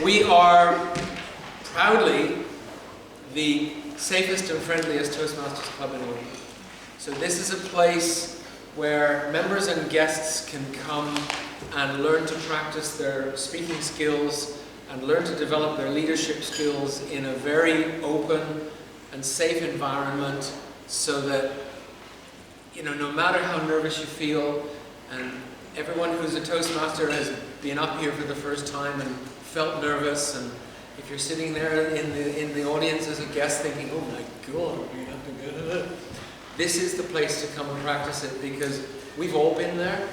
We are proudly the safest and friendliest Toastmasters club in the world. So this is a place where members and guests can come and learn to practice their speaking skills and learn to develop their leadership skills in a very open and safe environment, so that, you know, no matter how nervous you feel, and everyone who's a Toastmaster has been up here for the first time and felt nervous, and if you're sitting there in the audience as a guest thinking, oh my God, we have to get it. This is the place to come and practice it, because we've all been there.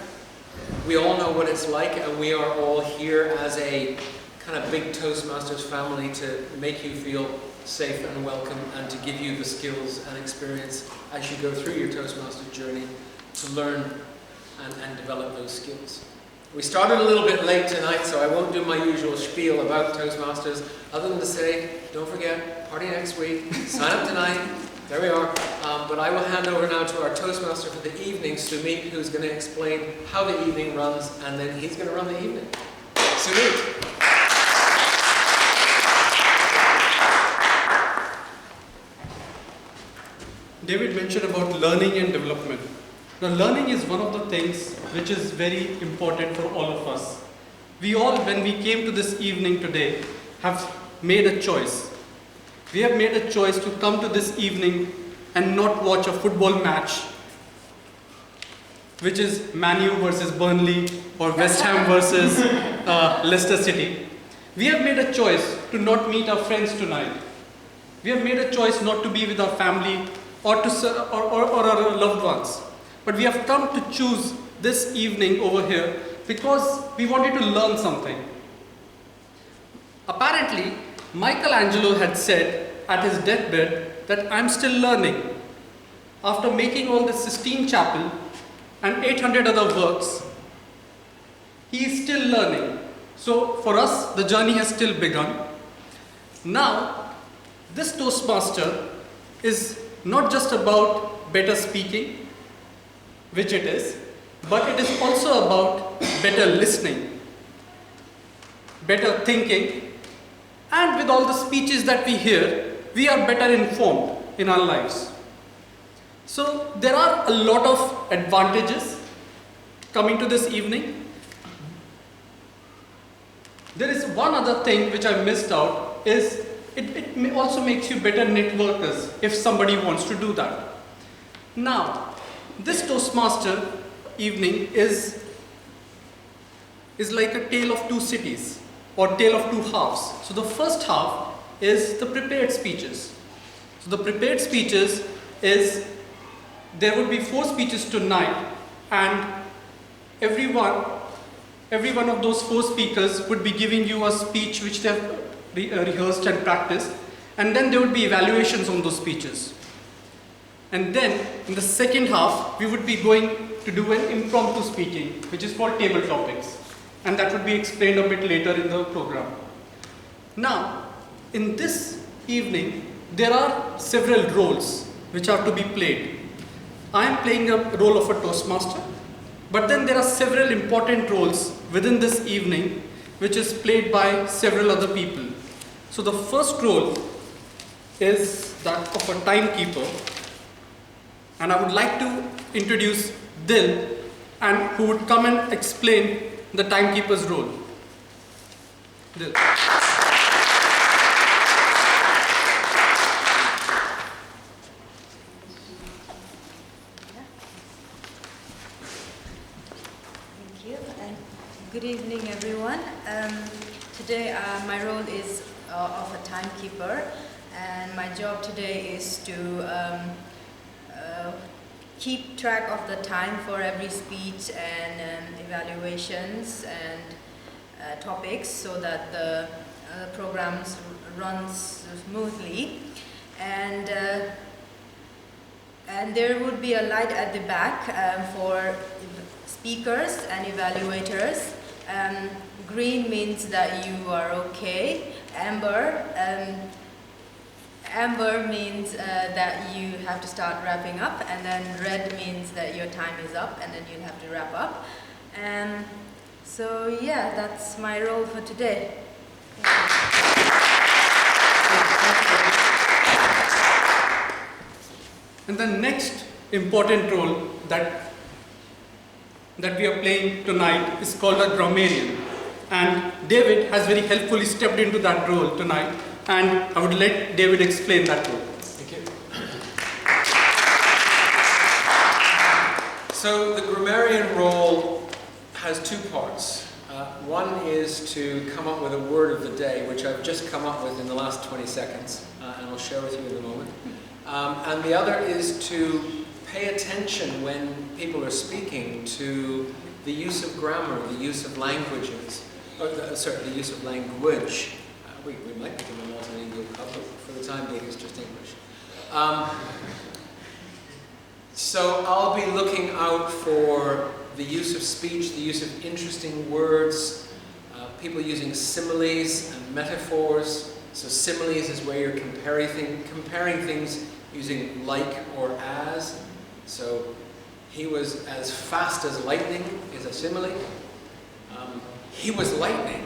We all know what it's like, and we are all here as a kind of big Toastmasters family to make you feel safe and welcome, and to give you the skills and experience as you go through your Toastmaster journey to learn and develop those skills. We started a little bit late tonight, so I won't do my usual spiel about Toastmasters, other than to say, don't forget, party next week, sign up tonight, there we are. But I will hand over now to our Toastmaster for the evening, Sumit, who's going to explain how the evening runs, and then he's going to run the evening. Sumit. David mentioned about learning and development. Now, learning is one of the things which is very important for all of us. We all, when we came to this evening today, have made a choice. We have made a choice to come to this evening and not watch a football match, which is Man U versus Burnley or West Ham versus Leicester City. We have made a choice to not meet our friends tonight. We have made a choice not to be with our family or our loved ones. But we have come to choose this evening over here because we wanted to learn something. Apparently, Michelangelo had said at his deathbed that I'm still learning. After making all the Sistine Chapel and 800 other works, he is still learning. So for us, the journey has still begun. Now, this Toastmaster is not just about better speaking, which it is, but it is also about better listening, better thinking, and with all the speeches that we hear, we are better informed in our lives. So there are a lot of advantages coming to this evening. There is one other thing which I missed out, is it also makes you better networkers if somebody wants to do that. Now, this Toastmaster evening is like a tale of two cities, or tale of two halves. So the first half is the prepared speeches. So the prepared speeches is, there would be 4 speeches tonight, and every one of those 4 speakers would be giving you a speech which they have rehearsed and practiced, and then there would be evaluations on those speeches. And then in the second half, we would be going to do an impromptu speaking, which is called table topics, and that would be explained a bit later in the program. Now, in this evening, there are several roles which are to be played. I am playing a role of a Toastmaster, but then there are several important roles within this evening which is played by several other people. So the first role is that of a timekeeper, and I would like to introduce Dil, and who would come and explain the timekeeper's role. Dil. Good evening, everyone. Today my role is of a timekeeper, and my job today is to keep track of the time for every speech and evaluations and topics, so that the programs runs smoothly. And there would be a light at the back for speakers and evaluators. Green means that you are okay. Amber means that you have to start wrapping up, and then red means that your time is up and then you'll have to wrap up. So yeah, that's my role for today. And the next important role that we are playing tonight is called a grammarian. And David has very helpfully stepped into that role tonight, and I would let David explain that role. Thank you. So the grammarian role has two parts. One is to come up with a word of the day, which I've just come up with in the last 20 seconds, and I'll share with you in a moment. And the other is to pay attention when people are speaking to the use of grammar, the use of languages, the use of language. We might become a multilingual couple, for the time being it's just English. So I'll be looking out for the use of speech, the use of interesting words, people using similes and metaphors. So similes is where you're comparing things using like or as. So he was as fast as lightning is a simile. He was lightning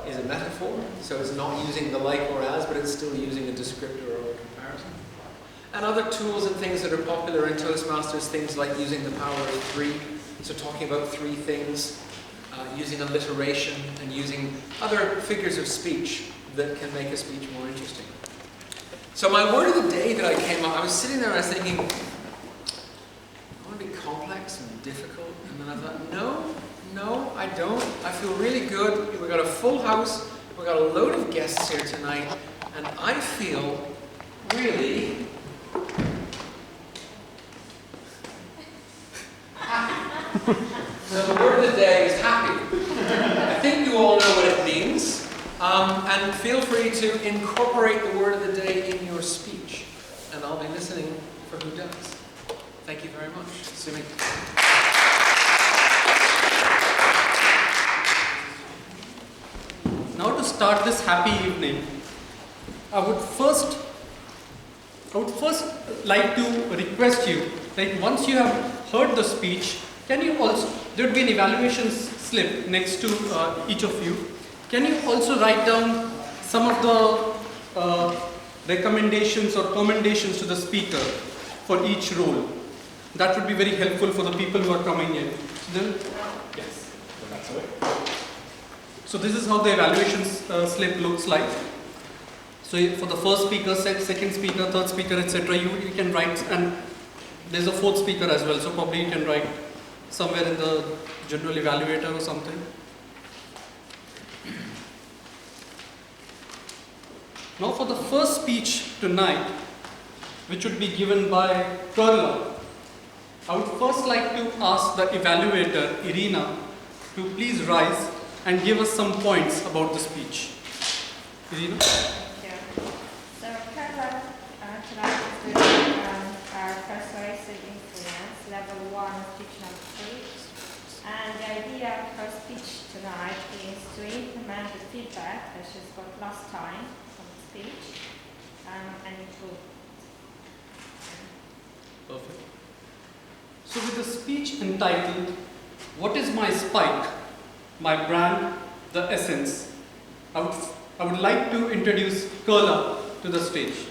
is a metaphor. So it's not using the like or as, but it's still using a descriptor or a comparison. And other tools and things that are popular in Toastmasters, things like using the power of three. So talking about three things, using alliteration, and using other figures of speech that can make a speech more interesting. So my word of the day that I came up, I was sitting there and I was thinking, I want to be complex and difficult. And then I thought, no, I don't. I feel really good. We've got a full house. We've got a load of guests here tonight. And I feel really happy. So the word of the day is happy. I think you all know what it means. And feel free to incorporate the word of the day in your speech. And I'll be listening for who does. Thank you very much. Sumi. Now to start this happy evening, I would first like to request you, like once you have heard the speech, can you also, there would be an evaluation slip next to each of you. Can you also write down some of the recommendations or commendations to the speaker for each role? That would be very helpful for the people who are coming in. Then, yes, that's it. So this is how the evaluation slip looks like. So for the first speaker, second speaker, third speaker, etc., you can write, and there's a fourth speaker as well, so probably you can write somewhere in the general evaluator or something. Now for the first speech tonight, which would be given by Carla, I would first like to ask the evaluator, Irina, to please rise and give us some points about the speech. Irina? Thank you. So Carla tonight is doing our persuasive influence, level 1, speech number 3. And the idea of her speech tonight is to implement the feedback that she's got last time from the speech and improve. Perfect. So with the speech entitled, "What is my spike? My brand, the essence," I would like to introduce Carla to the stage.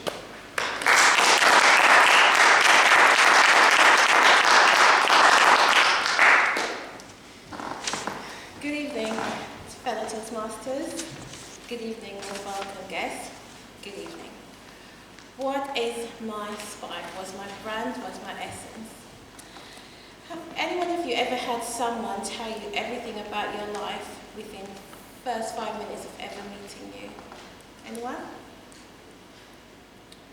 Good evening, fellow Toastmasters. Good evening, my welcome guests. Good evening. What is my spike? What's my brand? What's my essence? Have any one of you ever had someone tell you everything about your life within the first 5 minutes of ever meeting you? Anyone?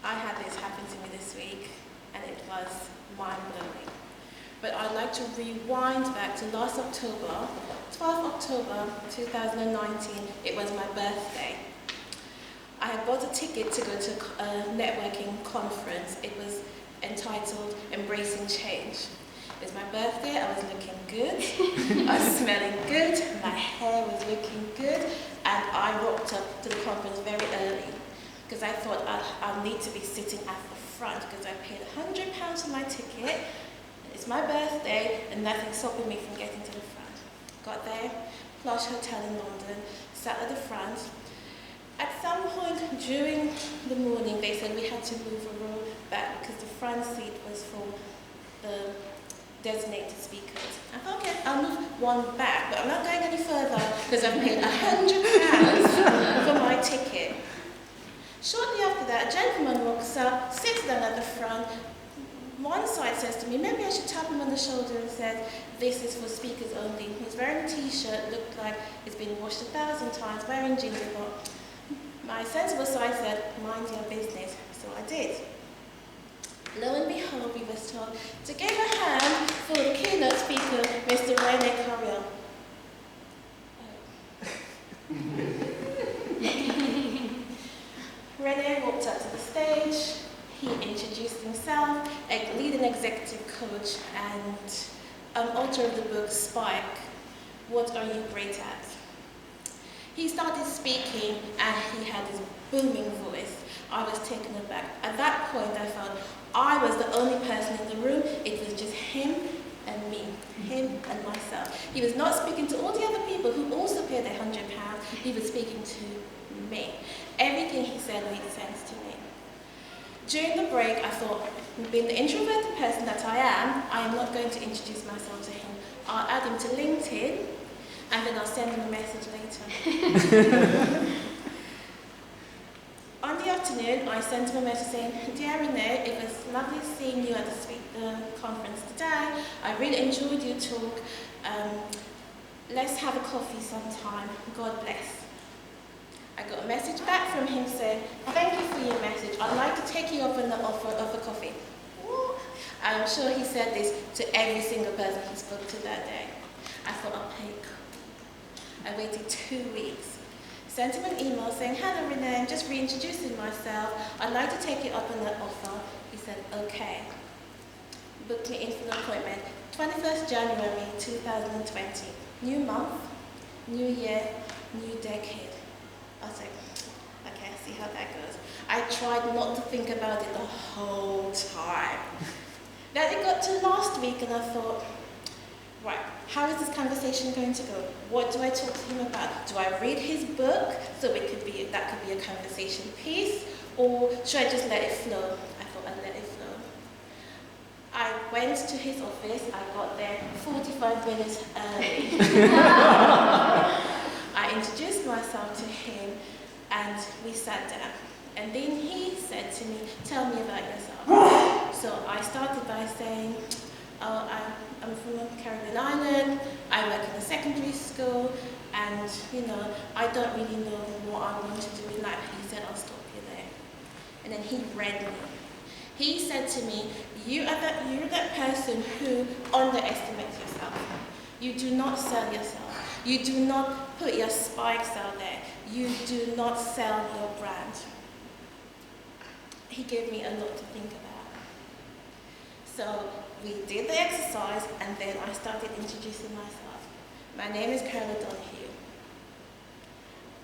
I had this happen to me this week, and it was mind-blowing. But I'd like to rewind back to last October, 12th October 2019. It was my birthday. I had bought a ticket to go to a networking conference. It was entitled Embracing Change. It was my birthday, I was looking good, I was smelling good, my hair was looking good, and I rocked up to the conference very early because I thought I'll need to be sitting at the front because I paid £100 for my ticket. It's my birthday and nothing's stopping me from getting to the front. Got there, plush hotel in London, sat at the front. At some point during the morning, they said we had to move a row back because the front seat was for the designated speakers. I thought, okay, I'll move one back, but I'm not going any further because I've paid £100 for my ticket. Shortly after that, a gentleman walks up, sits down at the front. One side says to me, maybe I should tap him on the shoulder and says, this is for speakers only. He's wearing a t-shirt, looked like it's been washed 1,000 times, wearing ginger but my sensible side said, mind your business, so I did. Lo and behold, we were told to give a hand for the keynote speaker, Mr. Rene Carriel. Rene walked up to the stage, he introduced himself, a leading executive coach and author of the book Spike, What Are You Great At? He started speaking and he had this booming voice. I was taken aback. At that point I felt I was the only person in the room. It was just him and me, him and myself. He was not speaking to all the other people who also paid their £100. He was speaking to me. Everything he said made sense to me. During the break I thought, being the introverted person that I am not going to introduce myself to him. I'll add him to LinkedIn and then I'll send him a message later. On the afternoon, I sent him a message saying, Dear Renee, it was lovely seeing you at the conference today. I really enjoyed your talk. Let's have a coffee sometime. God bless. I got a message back from him saying, thank you for your message. I'd like to take you up on the offer of a coffee. I'm sure he said this to every single person he spoke to that day. I thought, I'll take. I waited 2 weeks. Sent him an email saying, hello Renee, I'm just reintroducing myself. I'd like to take you up on that offer. He said, okay. Booked me in for an appointment. 21st January 2020. New month, new year, new decade. I was like, okay, I see how that goes. I tried not to think about it the whole time. Then it got to last week and I thought, right, how is this conversation going to go? What do I talk to him about? Do I read his book so that could be a conversation piece, or should I just let it flow? I thought I'd let it flow. I went to his office. I got there 45 minutes early. I introduced myself to him, and we sat down. And then he said to me, "Tell me about yourself." So I started by saying, I'm from Caribbean Island, I work in a secondary school, and I don't really know what I want to do in life. He said, I'll stop you there. And then he read me. He said to me, you're that person who underestimates yourself. You do not sell yourself. You do not put your spikes out there. You do not sell your brand. He gave me a lot to think about. So we did the exercise, and then I started introducing myself. My name is Carla Donahue.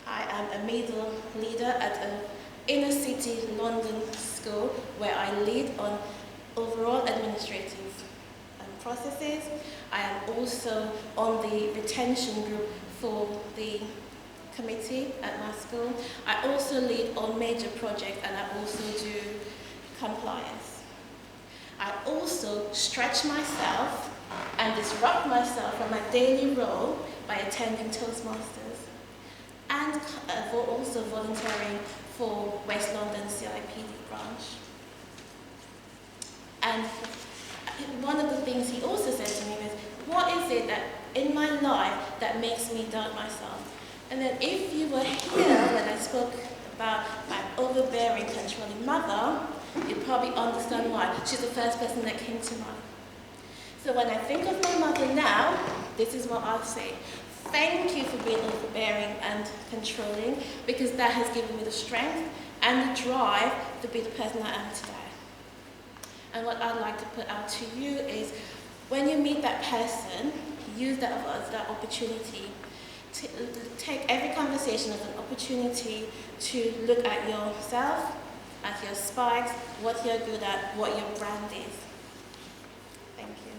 I am a middle leader at an inner city London school where I lead on overall administrative processes. I am also on the retention group for the committee at my school. I also lead on major projects, and I also do compliance. I also stretch myself and disrupt myself from my daily role by attending Toastmasters and also volunteering for West London CIPD branch. And one of the things he also said to me was, what is it that in my life that makes me doubt myself? And then if you were here when I spoke about my overbearing, controlling mother, you'd probably understand why. She's the first person that came to mind. So when I think of my mother now, this is what I'll say. Thank you for being overbearing and controlling, because that has given me the strength and the drive to be the person I am today. And what I'd like to put out to you is, when you meet that person, use that as that opportunity. Take every conversation as an opportunity to look at yourself, at your spikes, what you're good at, what your brand is. Thank you.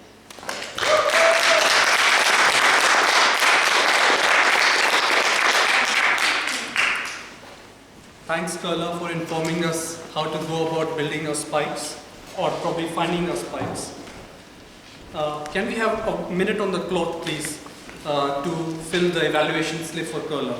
Thanks Carla for informing us how to go about building our spikes, or probably finding our spikes. Can we have a minute on the clock please to fill the evaluation slip for Carla?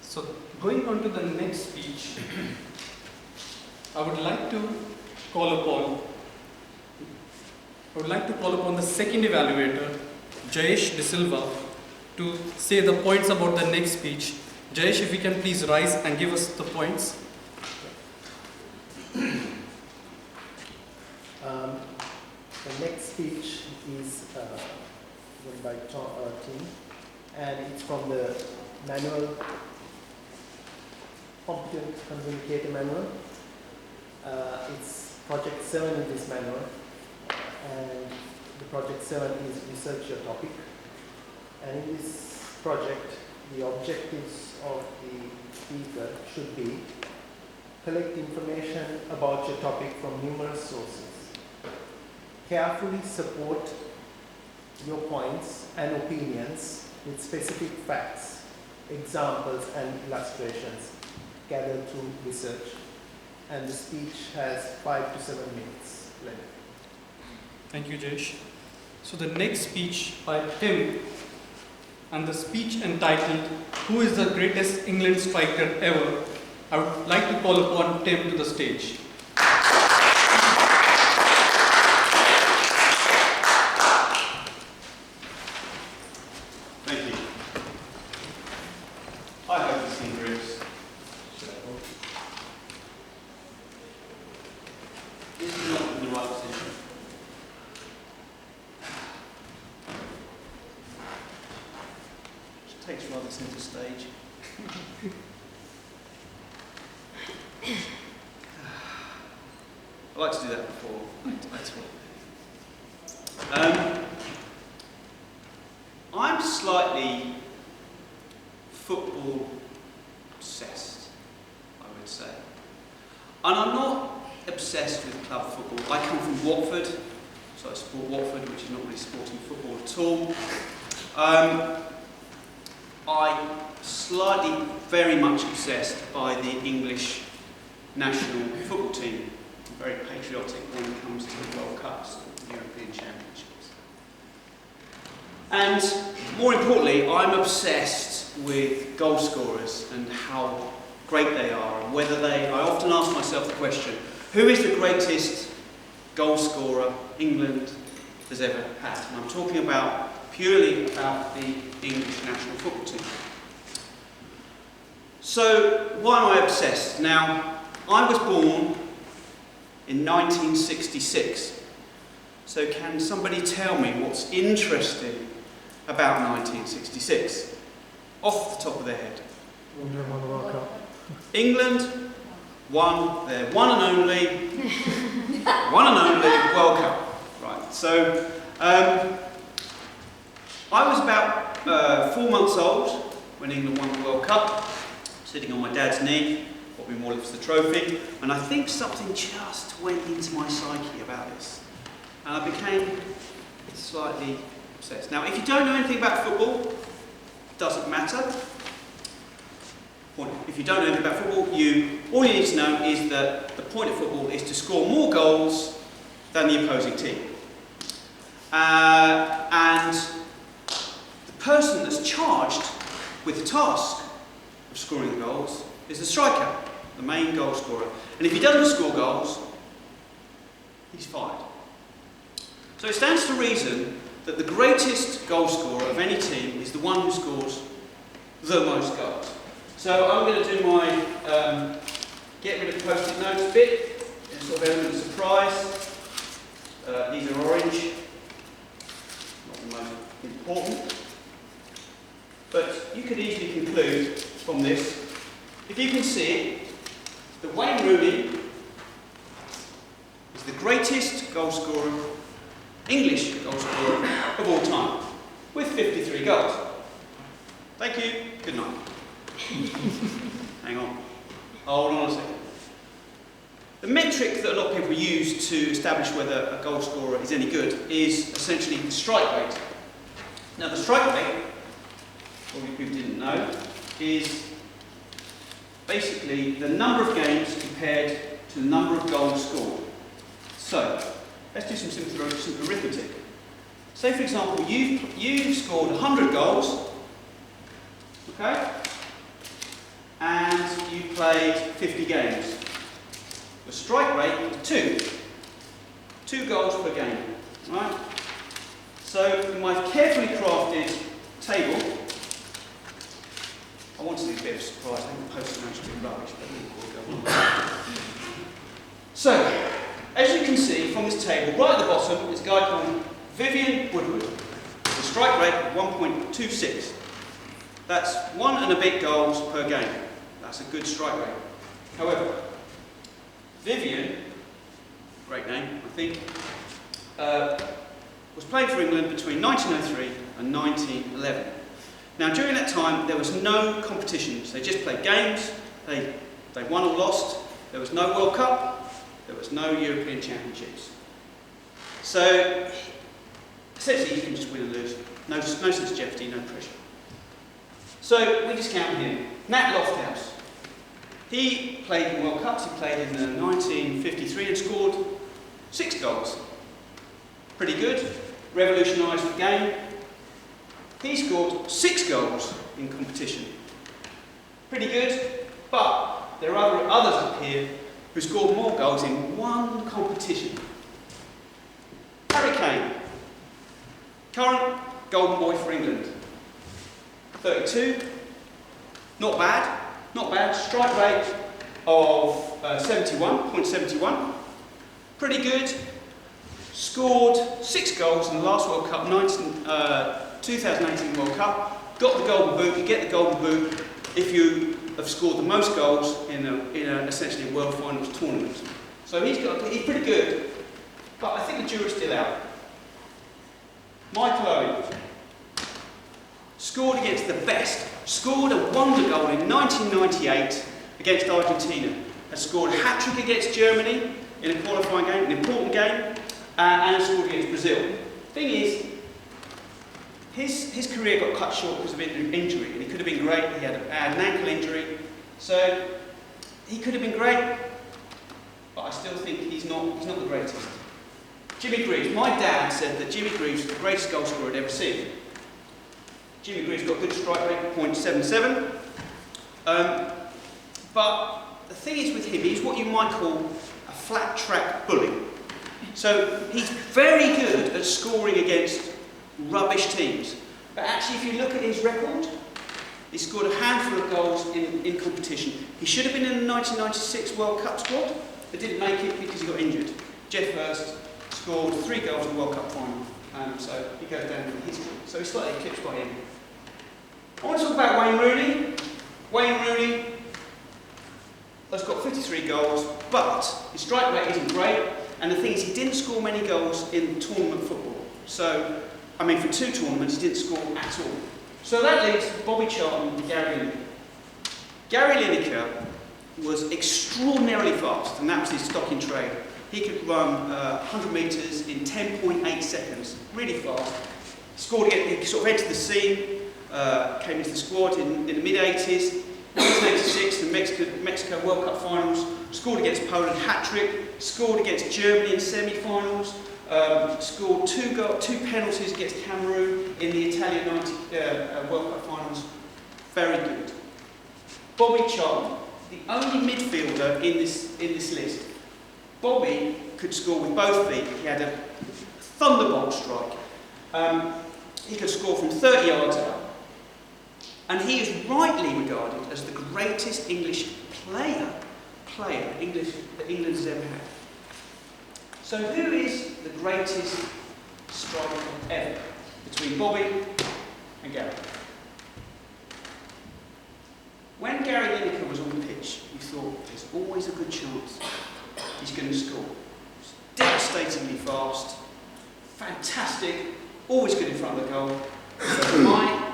So going on to the next speech, I would like to call upon the second evaluator, Jayesh De Silva, to say the points about the next speech. Jayesh, if you can please rise and give us the points. The next speech is given by Tim, and it's from the manual, Competent Communicator Manual. It's Project 7 in this manual, and the Project 7 is research your topic. And in this project, the objectives of the speaker should be collect information about your topic from numerous sources, carefully support your points and opinions with specific facts, examples and illustrations gathered through research, and the speech has 5 to 7 minutes length. Thank you, Jayesh. So the next speech by Tim, and the speech entitled, "Who is the greatest England striker ever?" I would like to call upon Tim to the stage. Thank you. I hope this thing grips. This is not in the right position. It takes rather centre stage. I like to do that before I talk. I'm slightly football obsessed, I would say. And I'm not obsessed with club football. I come from Watford, so I support Watford, which is not really supporting football at all. I'm slightly, very much obsessed by the English national football team. I'm very patriotic when it comes to the World Cups, the European Championships. And more importantly, I'm obsessed with goal scorers and how great they are, and whether I often ask myself the question, who is the greatest goal scorer England has ever had? And I'm talking purely about the English national football team. So, why am I obsessed? Now, I was born in 1966. So can somebody tell me what's interesting about 1966? Off the top of their head. England won the World Cup. England won their one and only World Cup. Right, so I was about 4 months old when England won the World Cup, sitting on my dad's knee. Bobby Moore lifts the trophy, and I think something just went into my psyche about this, and I became slightly obsessed. Now, if you don't know anything about football, it doesn't matter. If you don't know anything about football, all you need to know is that the point of football is to score more goals than the opposing team. And the person that's charged with the task of scoring the goals is the striker. the main goal scorer. And if he doesn't score goals, he's fired. So it stands to reason that the greatest goal scorer of any team is the one who scores the most goals. So I'm going to do my get rid of post-it notes bit, a sort of element of surprise. These are orange, not the most important. But you could easily conclude from this, if you can see it, that Wayne Rooney is the greatest goal scorer, English goal scorer of all time, with 53 goals. Thank you, good night. Hang on, hold on a second. The metric that a lot of people use to establish whether a goal scorer is any good is essentially the strike rate. Now the strike rate, what people didn't know, is basically the number of games compared to the number of goals scored. So, let's do some simple arithmetic. Say for example, you've scored 100 goals, okay? And you played 50 games. The strike rate is 2. 2 goals per game, right? So, in my carefully crafted table, I want to do a bit of surprise. I think the post-it notes are a bit rubbish, but we'll go on. So, as you can see from this table, right at the bottom is a guy called Vivian Woodward. The strike rate of 1.26. That's 1 and a bit goals per game. That's a good strike rate. However, Vivian, great name, I think, was playing for England between 1903 and 1911. Now, during that time, there was no competitions. They just played games. They won or lost. There was no World Cup. There was no European Championships. So, essentially, you can just win and lose. No sensitivity, no pressure. So, we discount him. Nat Lofthouse. He played in World Cups. He played in 1953 and scored 6 goals. Pretty good. Revolutionised the game. He scored 6 goals in competition. Pretty good, but there are others up here who scored more goals in one competition. Harry Kane, current golden boy for England. 32, not bad, not bad. Strike rate of 71.71, pretty good. Scored 6 goals in the last World Cup, 2018 World Cup. Got the golden boot. You get the golden boot if you have scored the most goals in essentially a World Finals tournament. So he's pretty good, but I think the jury's still out. Michael Owen scored against the best. Scored a wonder goal in 1998 against Argentina. Has scored a hat-trick against Germany in a qualifying game, an important game, and scored against Brazil. Thing is, his career got cut short because of injury, and he could have been great. He had an ankle injury, so he could have been great, but I still think he's not the greatest. Jimmy Greaves. My dad said that Jimmy Greaves was the greatest goal scorer I'd ever seen. Jimmy Greaves got a good strike rate, 0.77. But the thing is with him, he's what you might call a flat track bully. So he's very good at scoring against rubbish teams. But actually, if you look at his record, he scored a handful of goals in competition. He should have been in the 1996 World Cup squad, but didn't make it because he got injured. Jeff Hurst scored 3 goals in the World Cup final, so he goes down in history. So he's slightly eclipsed by him. I want to talk about Wayne Rooney. Wayne Rooney has got 53 goals, but his strike rate isn't great. And the thing is, he didn't score many goals in tournament football. So, I mean, for 2 tournaments, he didn't score at all. So that leaves Bobby Charlton and Gary Lineker. Gary Lineker was extraordinarily fast, and that was his stock in trade. He could run 100 metres in 10.8 seconds, really fast. He sort of entered the scene, came into the squad in the mid-80s. 1986, the Mexico World Cup finals, scored against Poland, hat-trick, scored against Germany in semi-finals, scored 2 penalties against Cameroon in the Italian 90 World Cup finals. Very good. Bobby Charlton. the only midfielder in this list. Bobby could score with both feet. He had a thunderbolt strike. He could score from 30 yards out. And he is rightly regarded as the greatest English player that England has ever had. So who is the greatest striker ever between Bobby and Gary? When Gary Lineker was on the pitch, you thought there's always a good chance he's going to score. He's devastatingly fast, fantastic, always good in front of the goal. So my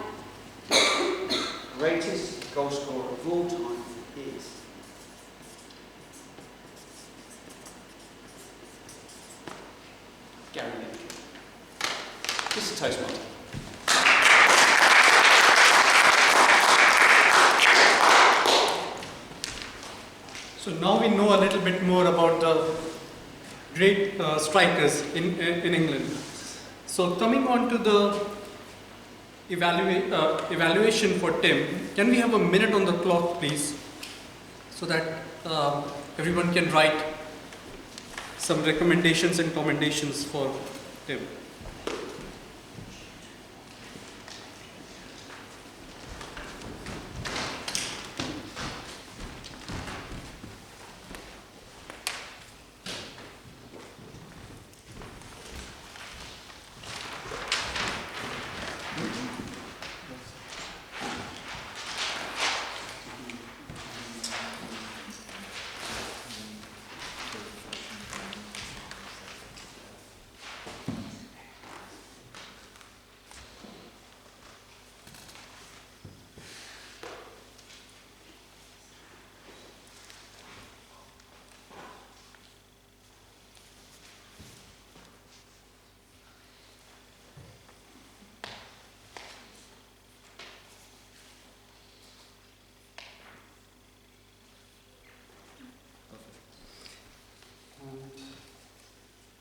greatest goal scorer of all time is Gary Lineker. This is Toastmaster. So now we know a little bit more about the great strikers in England. So coming on to the evaluation for Tim, can we have a minute on the clock, please, so that everyone can write some recommendations and commendations for Tim.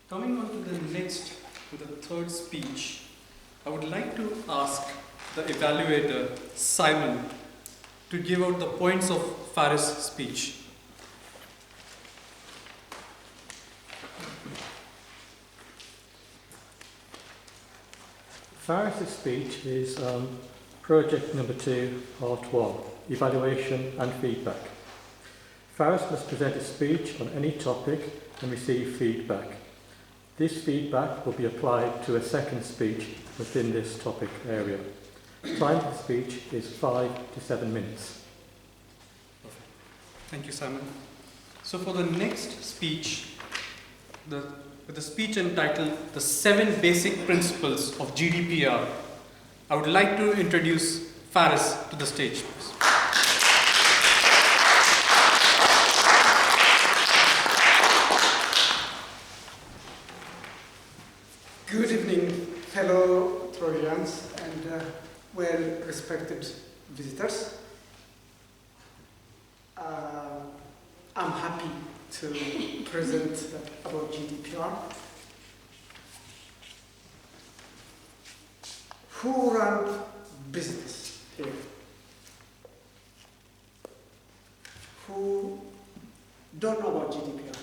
Coming on to the third speech, I would like to ask the evaluator, Simon, to give out the points of Faris' speech. Faris' speech is project number 2, part 1, evaluation and feedback. Faris must present a speech on any topic and receive feedback. This feedback will be applied to a second speech within this topic area. Time for the speech is 5 to 7 minutes. Thank you, Simon. So for the next speech, with the speech entitled The 7 Basic Principles of GDPR, I would like to introduce Faris to the stage, please. Good evening, fellow Trojans and well-respected visitors. I'm happy to present about GDPR. Who run business here? Who don't know about GDPR?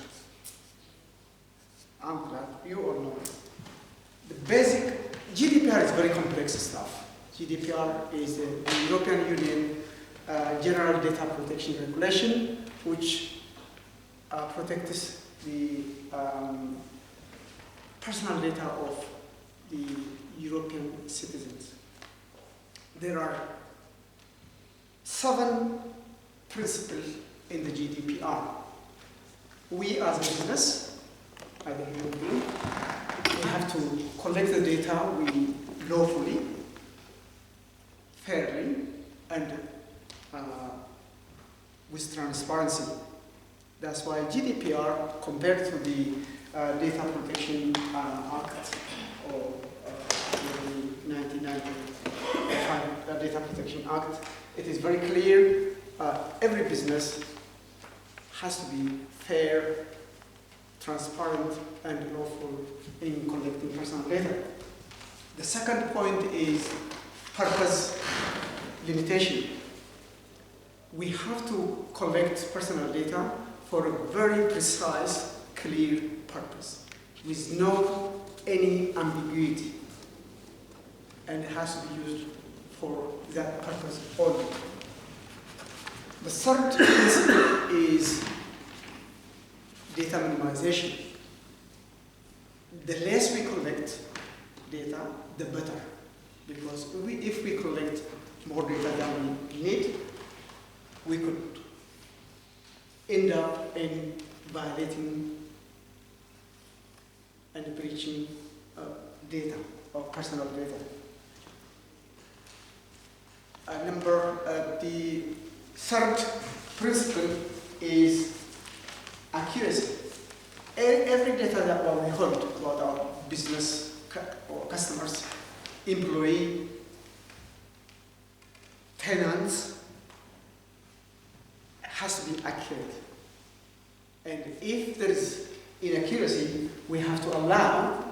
I'm glad you all know. The basic, GDPR is very complex stuff. GDPR is the European Union General Data Protection Regulation, which protects the personal data of the European citizens. There are 7 principles in the GDPR. We as a business, as a human being, we have to collect the data we lawfully, fairly, and with transparency. That's why GDPR, compared to the Data Protection Act or the 1995 Data Protection Act, it is very clear. Every business has to be fair, transparent, and lawful in collecting personal data. The second point is purpose limitation. we have to collect personal data for a very precise, clear purpose, with no any ambiguity. And it has to be used for that purpose only. The third principle is data minimization. The less we collect data, the better. Because if we collect more data than we need, we could end up in violating and breaching data, or personal data. The third principle is accuracy. Every data that we hold about our business or customers, employee, tenants, has to be accurate. And if there is inaccuracy, we have to allow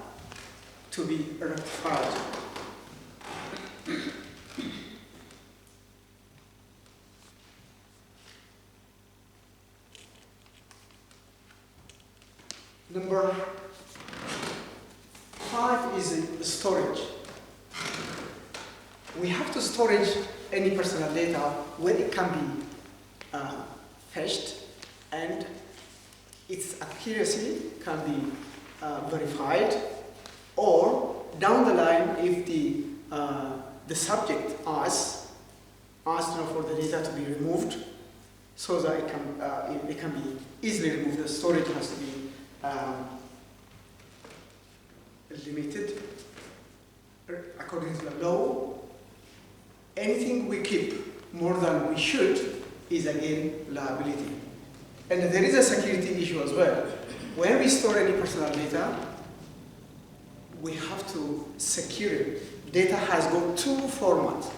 to be rectified. Number 5 is storage. We have to storage any personal data where it can be fetched and its accuracy can be verified, or down the line, if the subject asks for the data to be removed, so that it can be easily removed. The storage has to be limited according to the law. Anything we keep more than we should is again liability. And there is a security issue as well. When we store any personal data, we have to secure it. Data has got two formats: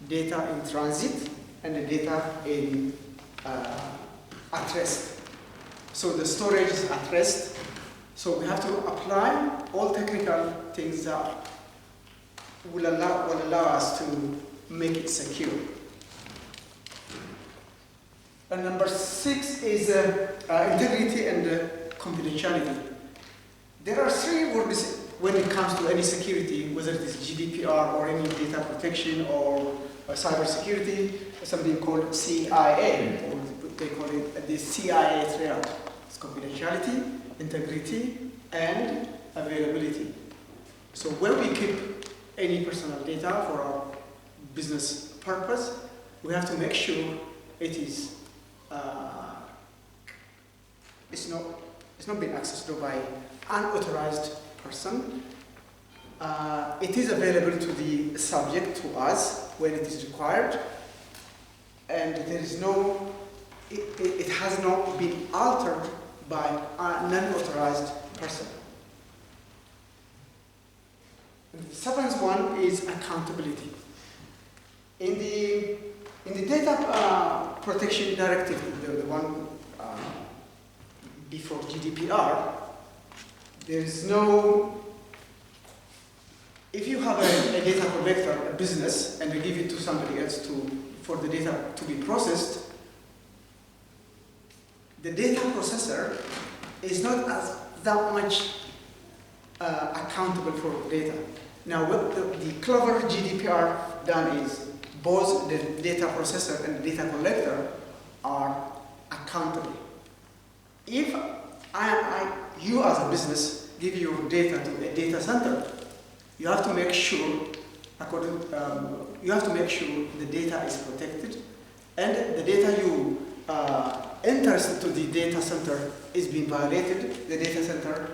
data in transit and the data in at rest. So the storage is at rest. So we have to apply all technical things that will allow us to make it secure. And number 6 is integrity and confidentiality. There are 3 words when it comes to any security, whether it is GDPR or any data protection or cyber security, something called CIA, or they call it the CIA triad. It's confidentiality, integrity, and availability. So when we keep any personal data for our business purpose, we have to make sure it is it's not being accessed by unauthorized person. It is available to the subject, to us, when it is required, and there is it has not been altered by a non-authorized person. And the seventh one is accountability. In the data protection directive, the one before GDPR, there is no. If you have a data collector, a business, and you give it to somebody else for the data to be processed, the data processor is not that much accountable for data. Now, what the clever GDPR done is both the data processor and the data collector are accountable. If you as a business give your data to a data center, you have to make sure the data is protected, and the data you enters to the data center is being violated. The data center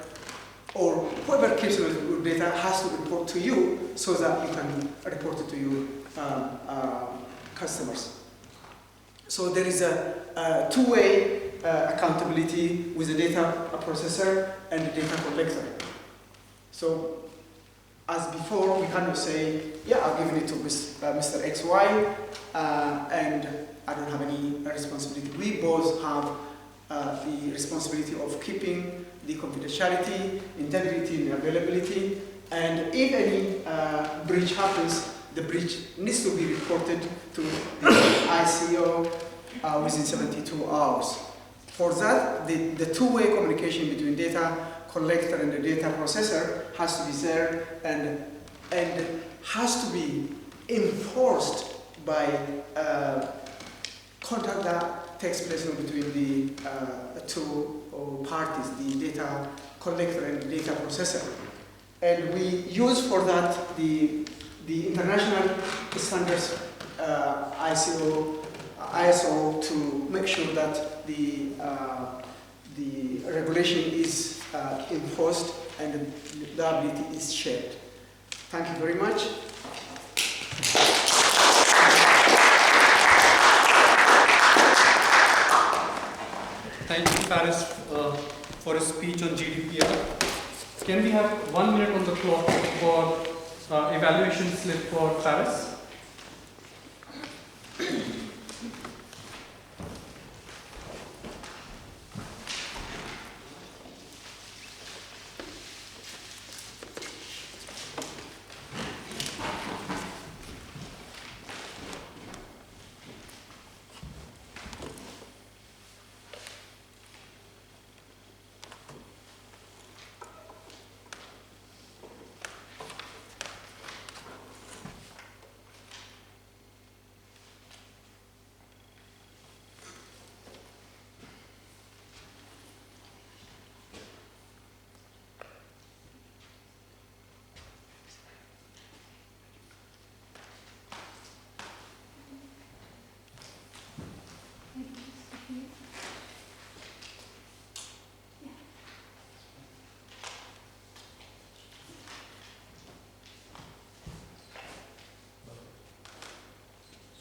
or whoever keeps your data has to report to you so that you can report it to your customers. So there is a two-way accountability with the data processor and the data collector. So as before, we cannot say, yeah, I've given it to Mr. XY, and I don't have any responsibility. We both have the responsibility of keeping the confidentiality, integrity, and availability. And if any breach happens, the breach needs to be reported to the ICO within 72 hours. For that, the two-way communication between data collector and the data processor has to be there and has to be enforced by contact that takes place between the two parties, the data collector and the data processor. And we use for that the international standards ISO to make sure that the regulation is enforced and the liability is shared. Thank you very much. Thank you, Faris, for a speech on GDPR. Can we have 1 minute on the clock for evaluation slip for Faris?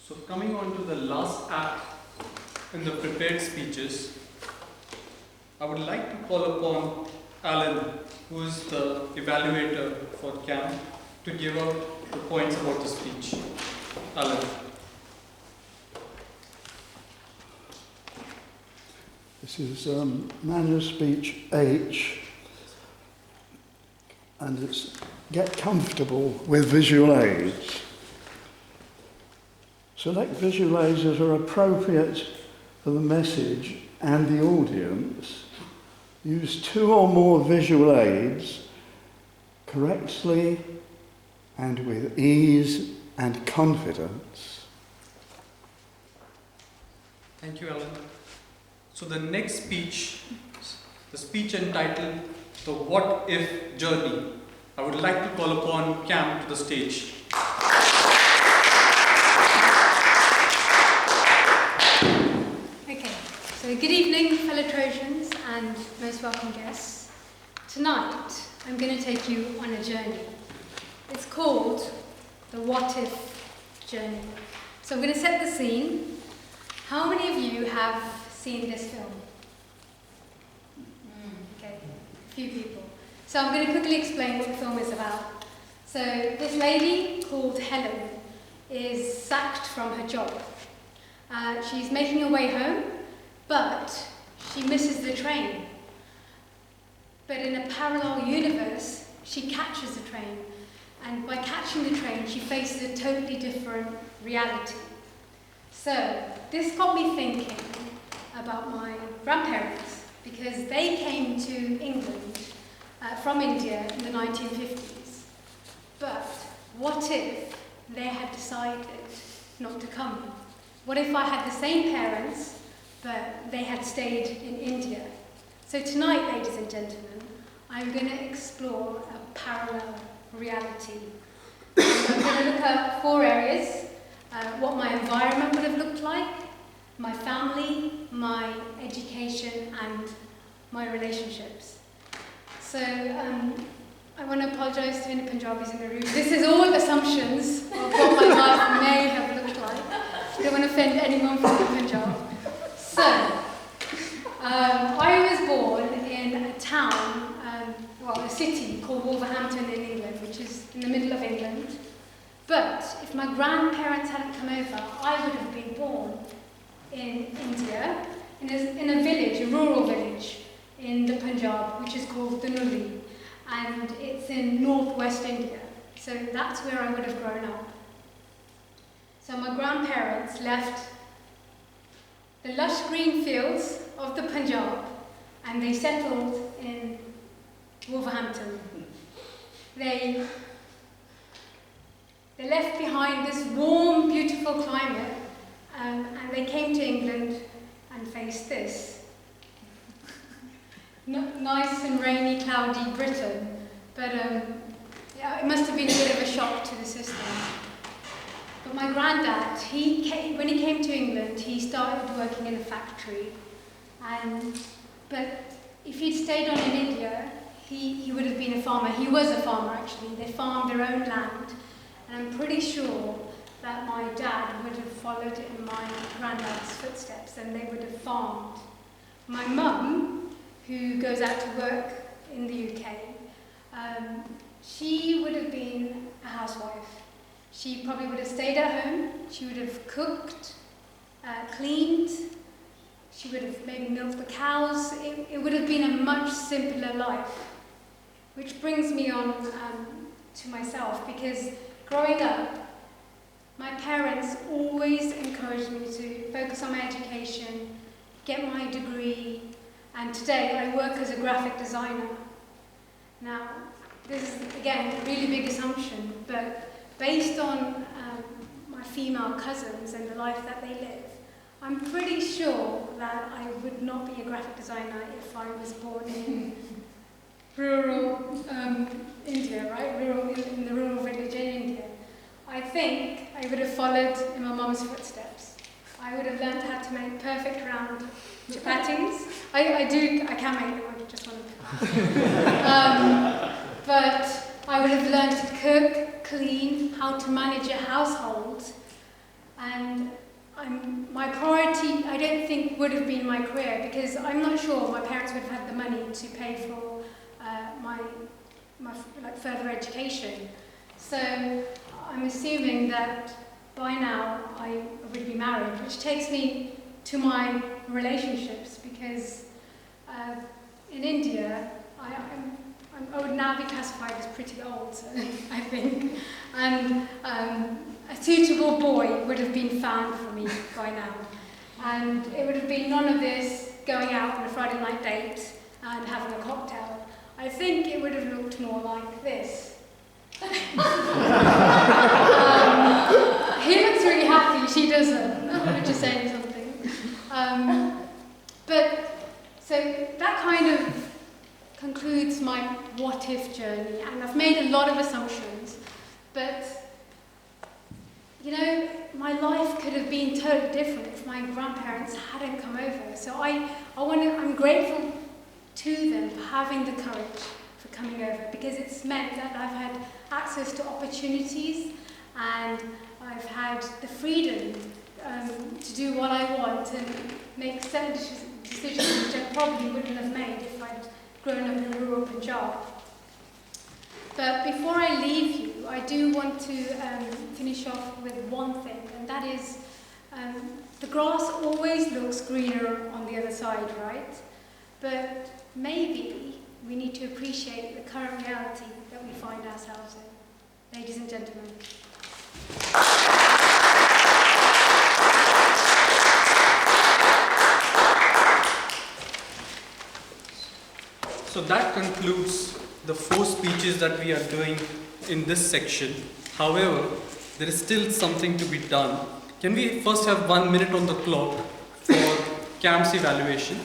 So coming on to the last act in the prepared speeches, I would like to call upon Alan, who is the evaluator for CAMP, to give out the points about the speech. Alan. This is manual speech H, and it's get comfortable with visual aids. Select visual aids that are appropriate for the message and the audience. Use 2 or more visual aids correctly and with ease and confidence. Thank you, Alan. So the next speech, the speech entitled The What If Journey. I would like to call upon Cam to the stage. Okay, so good evening, fellow Trojans and most welcome guests. Tonight, I'm going to take you on a journey. It's called the What If Journey. So I'm going to set the scene. How many of you have seen this film? Okay, a few people. So I'm going to quickly explain what the film is about. So this lady called Helen is sacked from her job. She's making her way home, but she misses the train. But in a parallel universe, she catches the train. And by catching the train, she faces a totally different reality. So this got me thinking about my grandparents, because they came to England from India in the 1950s. But what if they had decided not to come? What if I had the same parents, but they had stayed in India? So tonight, ladies and gentlemen, I'm going to explore a parallel reality. I'm going to look at 4 areas: what my environment would have looked like, my family, my education, and my relationships. So I want to apologise to any Punjabis in the room. This is all assumptions of what my life may have looked like. I don't want to offend anyone from the Punjab. So, I was born in a town, a city called Wolverhampton in England, which is in the middle of England. But if my grandparents hadn't come over, I would have been born in India, in a village, a rural village in the Punjab, which is called Danuli, and it's in northwest India. So that's where I would have grown up. So my grandparents left the lush green fields of the Punjab, and they settled in Wolverhampton. They left behind this warm, beautiful climate, and they came to England and faced this. Nice and rainy, cloudy Britain, but yeah, it must have been a bit of a shock to the system. But my granddad, when he came to England, he started working in a factory. But if he'd stayed on in India, he would have been a farmer. He was a farmer, actually. They farmed their own land. And I'm pretty sure that my dad would have followed in my granddad's footsteps, and they would have farmed. My mum, who goes out to work in the UK, she would have been a housewife. She probably would have stayed at home. She would have cooked, cleaned. She would have maybe milked the cows. It would have been a much simpler life. Which brings me on to myself, because growing up, my parents always encouraged me to focus on my education, get my degree, and today I work as a graphic designer. Now, this is, again, a really big assumption, but based on my female cousins and the life that they live, I'm pretty sure that I would not be a graphic designer if I was born in rural India, right? In the rural village in India. I think I would have followed in my mum's footsteps. I would have learned how to make perfect round chapatis. I can make them, I just want to. But I would have learned to cook, clean, how to manage a household, and my priority, I don't think, would have been my career, because I'm not sure my parents would have had the money to pay for my further education. So I'm assuming that by now I would be married, which takes me to my relationships, because in India I would now be classified as pretty old, so I think, and a suitable boy would have been found for me by now, and it would have been none of this going out on a Friday night date and having a cocktail. I think it would have looked more like this. He looks really happy, she doesn't. I'm just saying something. So that kind of concludes my what-if journey, and I've made a lot of assumptions, but you know, my life could have been totally different if my grandparents hadn't come over. So I'm grateful to them for having the courage for coming over, because it's meant that I've had access to opportunities, and I've had the freedom to do what I want and make certain decisions which I probably wouldn't have made if I'd grown up in rural Punjab. But before I leave you, I do want to finish off with one thing, and that is the grass always looks greener on the other side, right? But maybe we need to appreciate the current reality that we find ourselves in. Ladies and gentlemen. So that concludes the 4 speeches that we are doing in this section. However, there is still something to be done. Can we first have 1 minute on the clock for CAMS evaluation?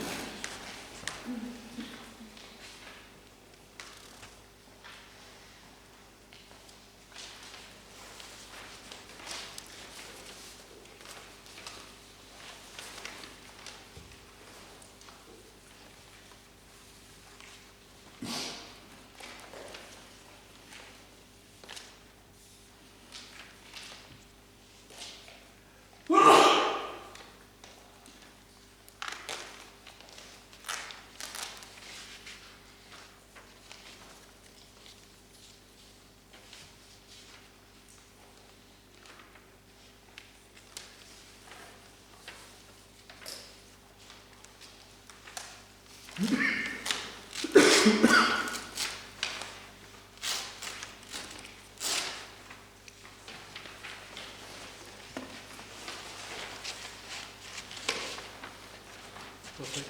Perfect.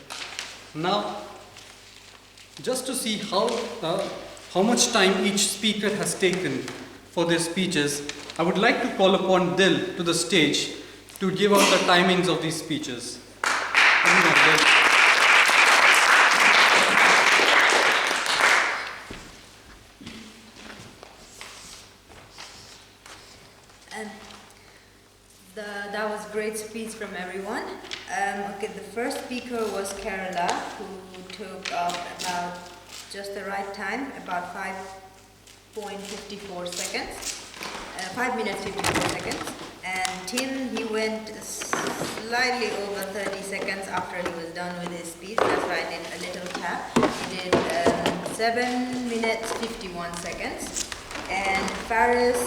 Now, just to see how much time each speaker has taken for their speeches, I would like to call upon Dil to the stage to give out the timings of these speeches. That was great speech from everyone. Okay, the first speaker was Kerala, who took up about just the right time, about 5.54 seconds, 5 minutes 54 seconds. And Tim, he went slightly over 30 seconds after he was done with his speech. That's why I did a little tap. He did 7 minutes 51 seconds. And Faris,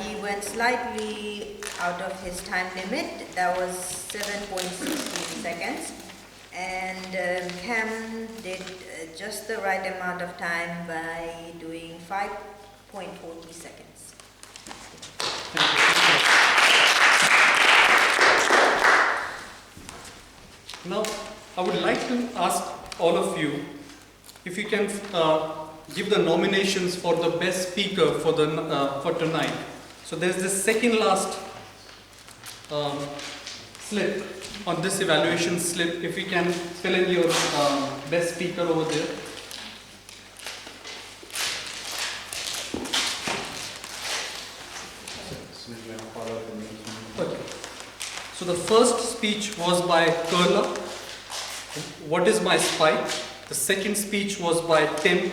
he went slightly out of his time limit. That was 7.16 seconds. And Cam did just the right amount of time by doing 5.40 seconds. Now, I would like to ask all of you if you can give the nominations for the best speaker for tonight. So there's this second last slip on this evaluation slip. If you can fill in your best speaker over there. Okay. So the first speech was by Kurla, What is My Spike? The second speech was by Tim,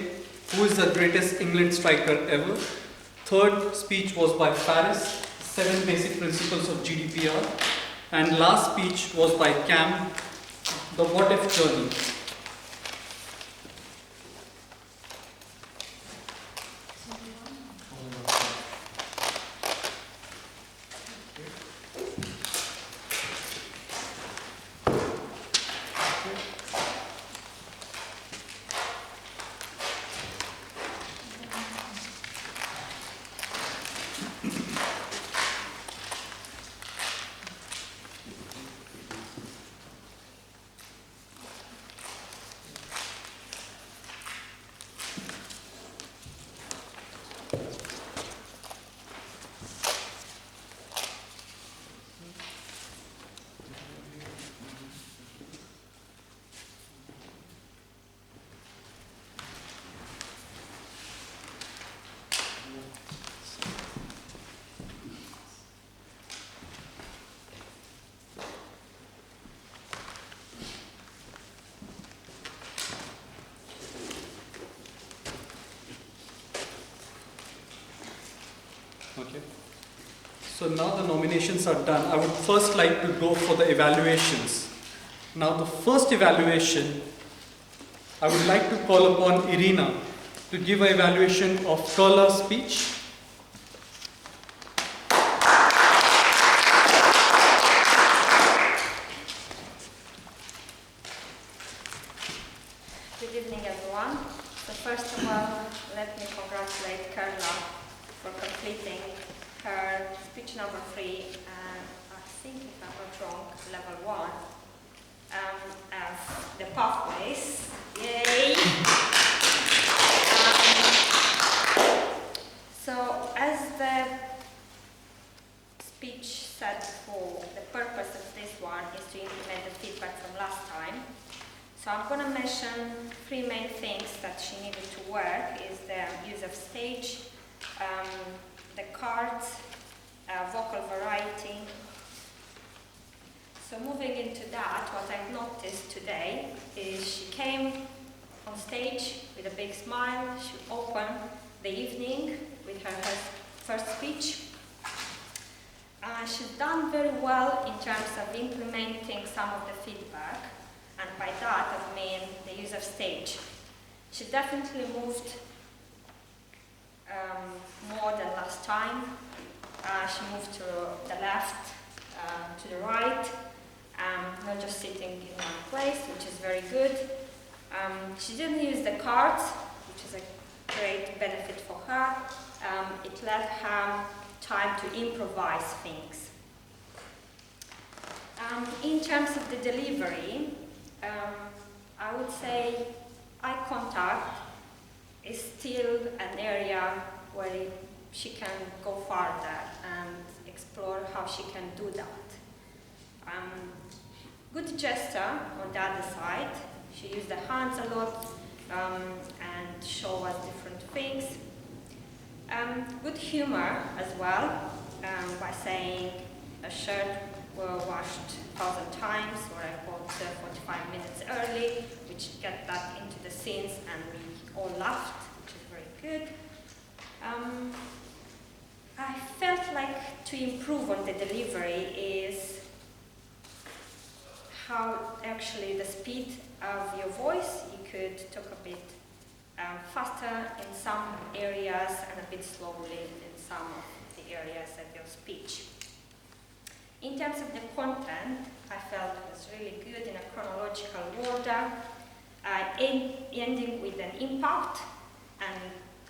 Who is the Greatest England Striker Ever? Third speech was by Faris, 7 Basic Principles of GDPR. And last speech was by Cam, The What If Journey. Okay. So now the nominations are done. I would first like to go for the evaluations. Now the first evaluation, I would like to call upon Irina to give an evaluation of Kurla's speech. Good evening, everyone. So first of all, let me congratulate Kerala for completing her speech number 3, and I think if I'm not wrong, level 1, as the pathways. Yay! So as the speech said before, the purpose of this one is to implement the feedback from last time. So I'm going to mention 3 main things that she needed to work is the use of stage, the cards, vocal variety. So moving into that, what I've noticed today is she came on stage with a big smile. She opened the evening with her first speech. She's done very well in terms of implementing some of the feedback, and by that I mean the use of stage. She definitely moved more than last time. She moved to the left, to the right, not just sitting in one place, which is very good. She didn't use the cards, which is a great benefit for her. It let her time to improvise things. In terms of the delivery, I would say eye contact is still an area where she can go further and explore how she can do that. Good gesture on the other side. She used the hands a lot and show us different things. Good humor as well, by saying a shirt was washed 1,000 times, or I got 45 minutes early, which get that into the scenes, and we all laughed, which is very good. I felt like to improve on the delivery is how actually the speed of your voice, you could talk a bit faster in some areas and a bit slowly in some of the areas of your speech. In terms of the content, I felt it was really good in a chronological order, ending with an impact and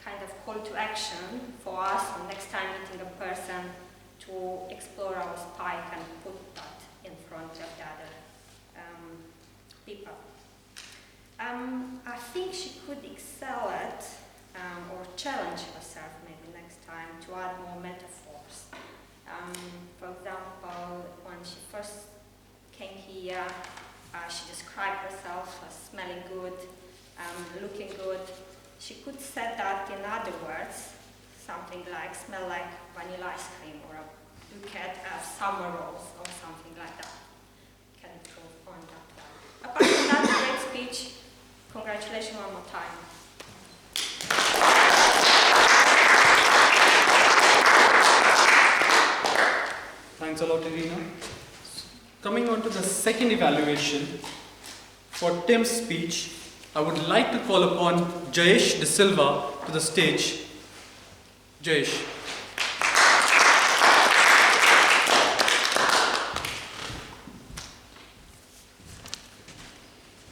kind of call to action for us next time meeting a person to explore our spike and put that in front of the other people. I think she could excel at or challenge herself maybe next time to add more metaphors. For example, when she first came here, she described herself as smelling good, looking good. She could say that in other words, something like smell like vanilla ice cream, or a bouquet of summer rose, or something like that. Can improve on that one. Apart from that, great speech. Congratulations one more time. Thanks a lot, Irina. Coming on to the second evaluation, for Tim's speech, I would like to call upon Jayesh De Silva to the stage. Jayesh.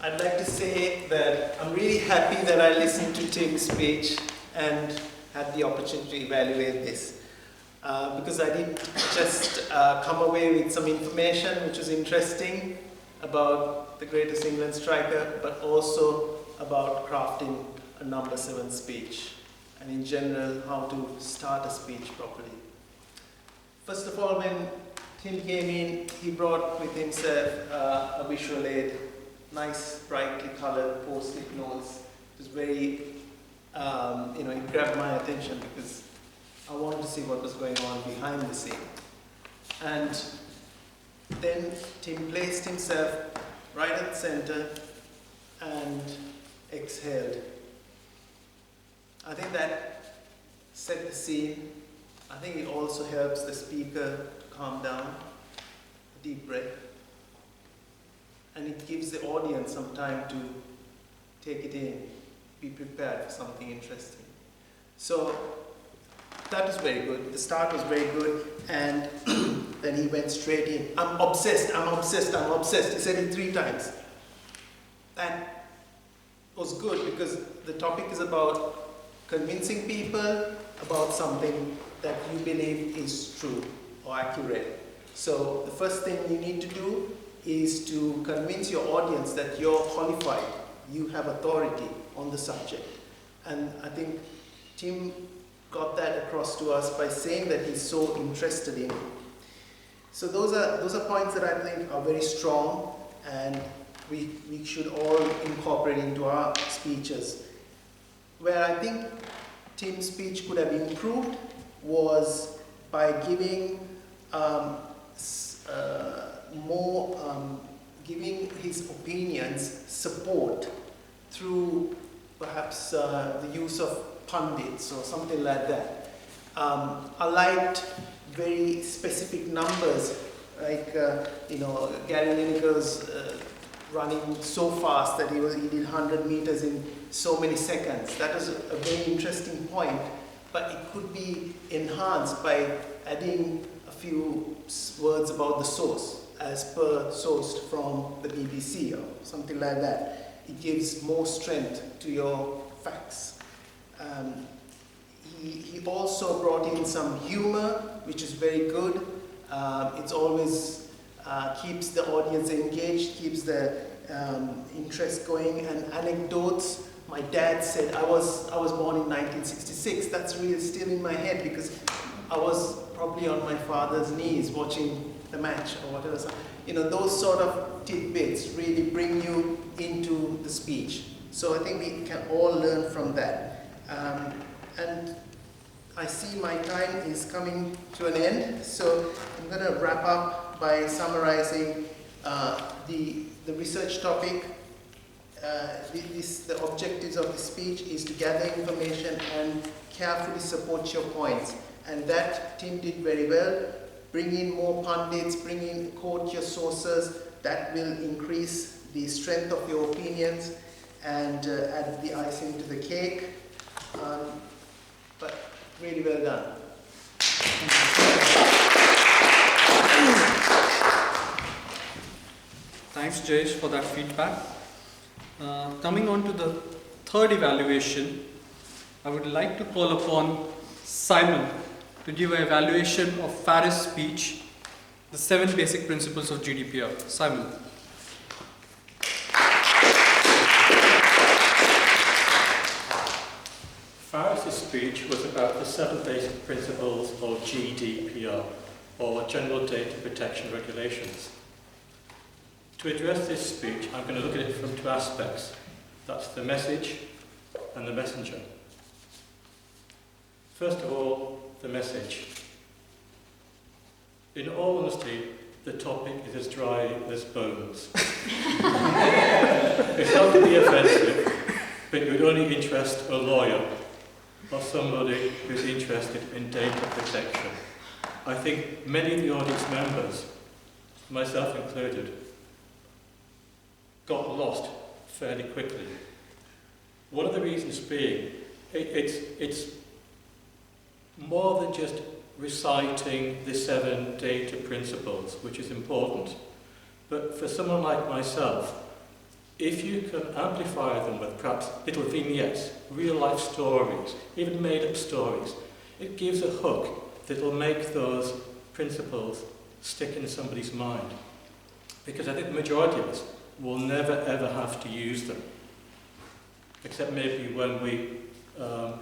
I'd like to say that I'm really happy that I listened to Tim's speech and had the opportunity to evaluate this. Because I did just come away with some information which was interesting about the greatest England striker, but also about crafting a number 7 speech, and in general how to start a speech properly. First of all, when Tim came in, he brought with himself a visual aid, nice brightly colored post-it notes. It was very, it grabbed my attention because I wanted to see what was going on behind the scene. And then Tim placed himself right at the center and exhaled. I think that set the scene. I think it also helps the speaker to calm down, a deep breath. And it gives the audience some time to take it in, be prepared for something interesting. So that was very good. The start was very good, and then he went straight in. I'm obsessed, I'm obsessed, I'm obsessed. He said it 3 times. That was good because the topic is about convincing people about something that you believe is true or accurate. So the first thing you need to do is to convince your audience that you're qualified, you have authority on the subject. And I think Tim got that across to us by saying that he's so interested in it. So those are points that I think are very strong, and we should all incorporate into our speeches. Where I think Tim's speech could have improved was by giving giving his opinions support through perhaps the use of pundits or something like that. I liked very specific numbers, like Gary Lineker's running so fast that he did 100 meters in so many seconds. That was a very interesting point, but it could be enhanced by adding a few words about the source, as per sourced from the BBC or something like that. It gives more strength to your facts. He also brought in some humor, which is very good. It's always keeps the audience engaged, keeps the interest going, and anecdotes. My dad said I was born in 1966. That's really still in my head because I was probably on my father's knees watching the match or whatever. So, those sort of tidbits really bring you into the speech. So I think we can all learn from that. And I see my time is coming to an end, so I'm going to wrap up by summarizing the research topic. The objectives of the speech is to gather information and carefully support your points. And that Tim did very well. Bring in more pundits, quote your sources. That will increase the strength of your opinions and add the icing to the cake. But really well done. Thanks, Jayesh, for that feedback. Coming on to the third evaluation, I would like to call upon Simon to give an evaluation of Faris' speech, the 7 basic principles of GDPR. Simon. Faris' speech was about the 7 basic principles of GDPR, or General Data Protection Regulations. To address this speech, I'm going to look at it from 2 aspects. That's the message and the messenger. First of all, the message. In all honesty, the topic is as dry as bones. It's not to be offensive, but it would only interest a lawyer or somebody who's interested in data protection. I think many of the audience members, myself included, got lost fairly quickly. One of the reasons being, it's more than just reciting the 7 data principles, which is important. But for someone like myself, if you can amplify them with perhaps little vignettes, real-life stories, even made-up stories, it gives a hook that will make those principles stick in somebody's mind. Because I think the majority of us will never ever have to use them, except maybe when we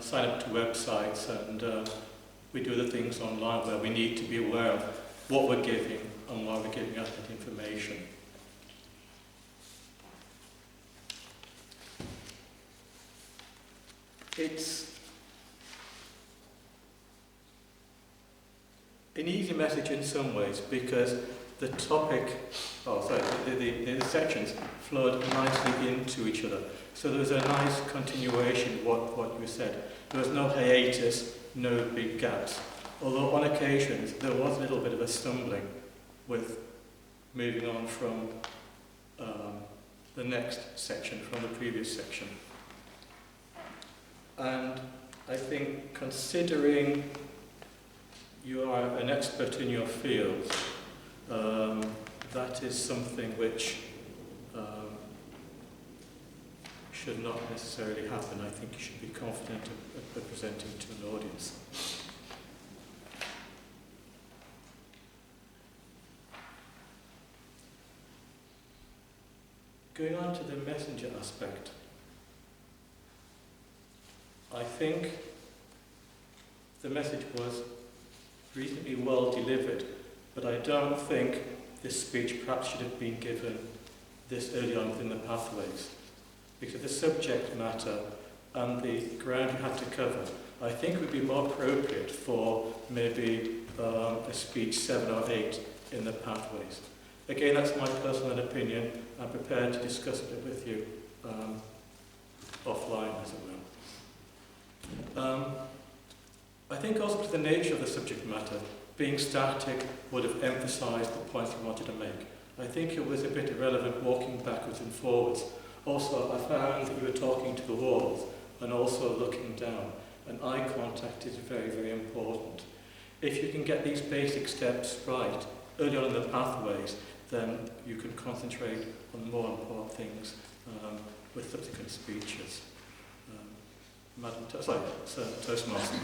sign up to websites and we do other things online where we need to be aware of what we're giving and why we're giving out that information. It's an easy message in some ways because the sections flowed nicely into each other. So there was a nice continuation of what you said. There was no hiatus, no big gaps. Although on occasions there was a little bit of a stumbling with moving on from the next section, from the previous section. And I think considering you are an expert in your field, that is something which should not necessarily happen. I think you should be confident of presenting to an audience. Going on to the messenger aspect, I think the message was reasonably well delivered, but I don't think this speech perhaps should have been given this early on within the pathways. Because the subject matter and the ground you had to cover, I think would be more appropriate for maybe a speech 7 or 8 in the pathways. Again, that's my personal opinion. I'm prepared to discuss it with you offline, as it were. I think also to the nature of the subject matter, being static would have emphasised the points we wanted to make. I think it was a bit irrelevant walking backwards and forwards. Also, I found that you were talking to the walls and also looking down, and eye contact is very, very important. If you can get these basic steps right early on in the pathways, then you can concentrate on more important things with subsequent speeches. Toastmaster.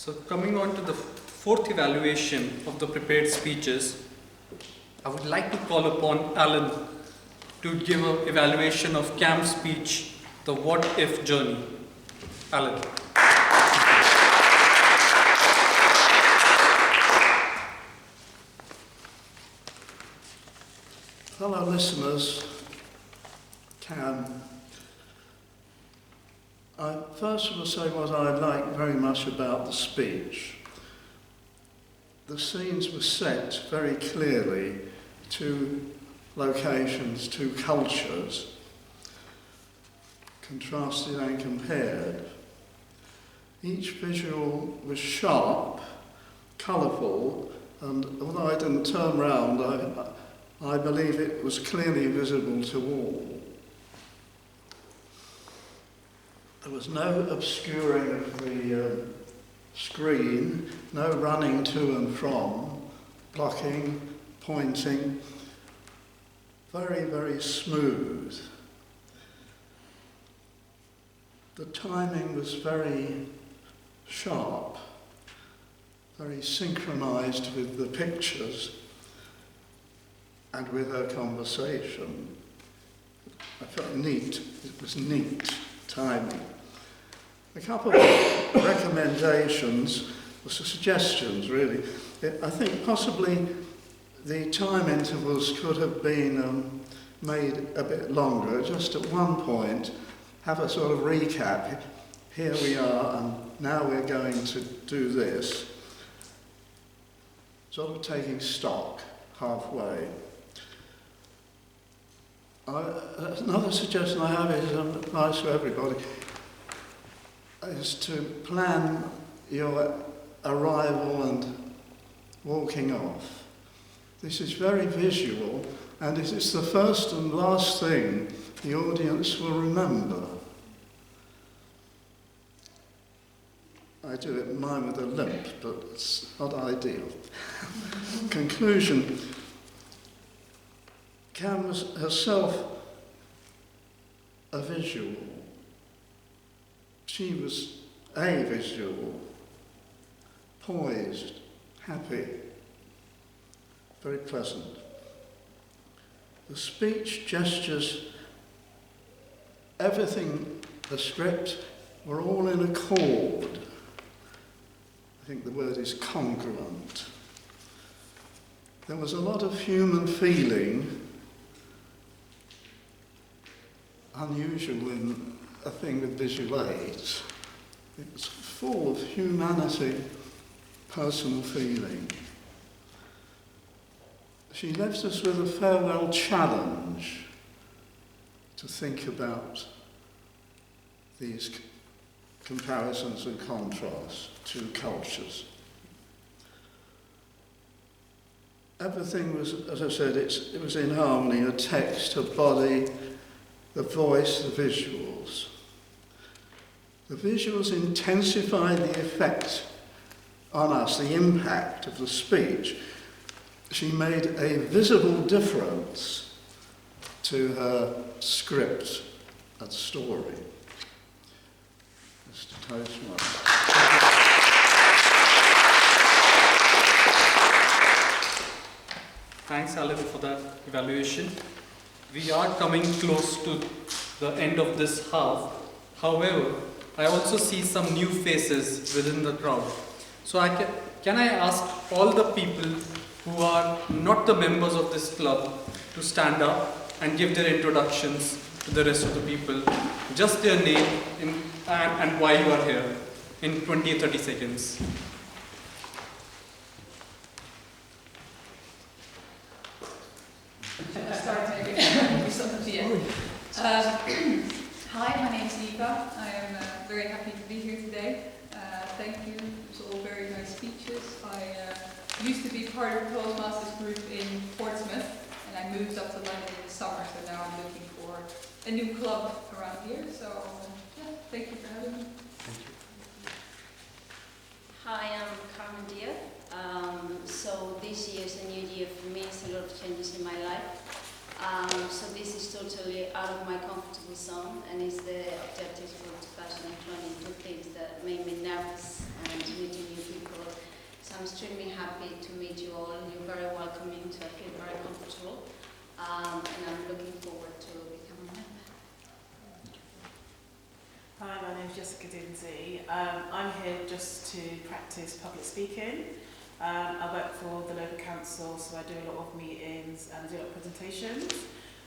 So coming on to the fourth evaluation of the prepared speeches, I would like to call upon Alan to give an evaluation of Cam's speech, The What If Journey. Alan. Fellow listeners, Cam, I first will say what I like very much about the speech. The scenes were set very clearly to locations, to cultures, contrasted and compared. Each visual was sharp, colourful, and although I didn't turn round, I believe it was clearly visible to all. There was no obscuring of the screen, no running to and from, blocking, pointing. Very, very smooth. The timing was very sharp, very synchronized with the pictures and with her conversation. I felt neat. It was neat timing. A couple of recommendations, or suggestions really. I think possibly the time intervals could have been made a bit longer. Just at one point, have a sort of recap. Here we are, and now we're going to do this. Sort of taking stock halfway. Another suggestion I have is applies to everybody, is to plan your arrival and walking off. This is very visual, and it is the first and last thing the audience will remember. I do it mine with a limp, but it's not ideal. Conclusion. Cam was herself a visual. She was a visual, poised, happy, very pleasant. The speech, gestures, everything, the script, were all in accord. I think the word is congruent. There was a lot of human feeling, unusual in a thing with visual aids. It was full of humanity, personal feeling. She left us with a farewell challenge to think about these comparisons and contrasts, two cultures. Everything was, as I said, it was in harmony, a text, a body, the voice, the visuals. The visuals intensified the effect on us, the impact of the speech. She made a visible difference to her script and story. Mr. Toastmaster. Thanks, Alan, for that evaluation. We are coming close to the end of this half. However, I also see some new faces within the crowd. So can I ask all the people who are not the members of this club to stand up and give their introductions to the rest of the people, just their name and why you are here, in 20-30 seconds. Hi, my name is Eva. I am very happy to be here today. Thank you. It was all very nice speeches. I used to be part of the Toastmasters group in Portsmouth, and I moved up to London in the summer, so now I'm looking for a new club around here. So, yeah, thank you for having me. Thank you. Hi, I'm Carmen Diaz. So this year is a new year for me. It's a lot of changes in my life. So this is totally out of my comfortable zone, and it's the objectives for 2020, two things that make me nervous and meeting new So I'm extremely happy to meet you all. You're very welcoming, so I feel very comfortable. And I'm looking forward to becoming a member. Hi, my name's Jessica Dinsey. I'm here just to practice public speaking. I work for the local council, so I do a lot of meetings and I do a lot of presentations.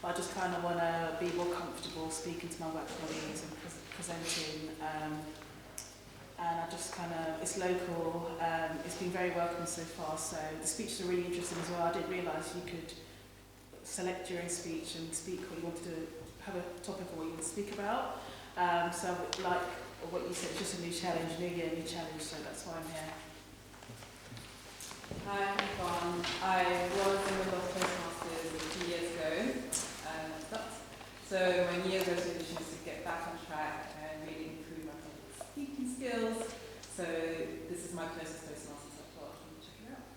But I just kind of want to be more comfortable speaking to my work colleagues and presenting. And I just kind of, it's local, it's been very welcome so far, so the speeches are really interesting as well. I didn't realise you could select your own speech and speak what you wanted to, have a topic or what you want to speak about. So like what you said, just a new challenge, new year, new challenge, so that's why I'm here. Hi, I'm Yvonne. I was a member of Toastmasters 2 years ago. So my New Year's resolution is to get back on track and really improve my public speaking skills. So this is my closest Toastmasters I've got. Check it out.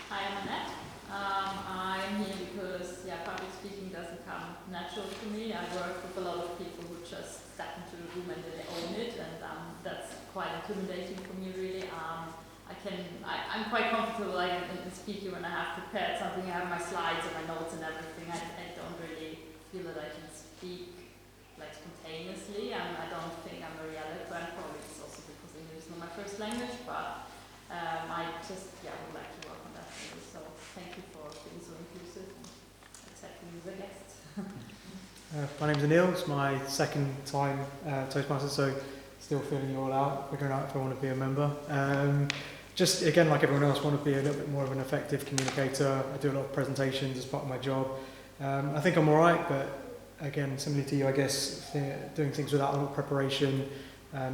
Hi, I'm Annette. I'm here because public speaking doesn't come natural to me. I work with a lot of people who just step into the room and they own it, and that's quite intimidating for me, really. I'm quite comfortable in speaking when I have prepared something. I have my slides and my notes and everything. I don't really feel that I can speak spontaneously, and I don't think I'm very eloquent. Probably it's also because English is not my first language, but I just would like to work on that. So thank you for being so inclusive and accepting me as a guest. My name's Anil. It's my second time Toastmasters, so still feeling you all out, figuring out if I want to be a member. Just again, like everyone else, want to be a little bit more of an effective communicator. I do a lot of presentations as part of my job. I think I'm all right, but again, similar to you, I guess doing things without a lot of preparation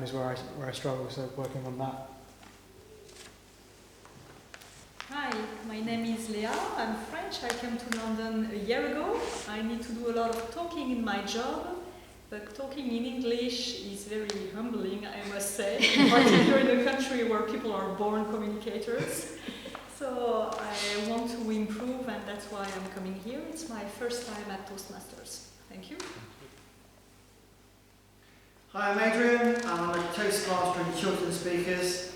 is where I struggle. So working on that. Hi, my name is Léa. I'm French. I came to London a year ago. I need to do a lot of talking in my job, but talking in English is very humbling, I must say, particularly in a country where people are born communicators. So I want to improve, and that's why I'm coming here. It's my first time at Toastmasters. Thank you. Hi, I'm Adrian. I'm a Toastmaster in Children's Speakers.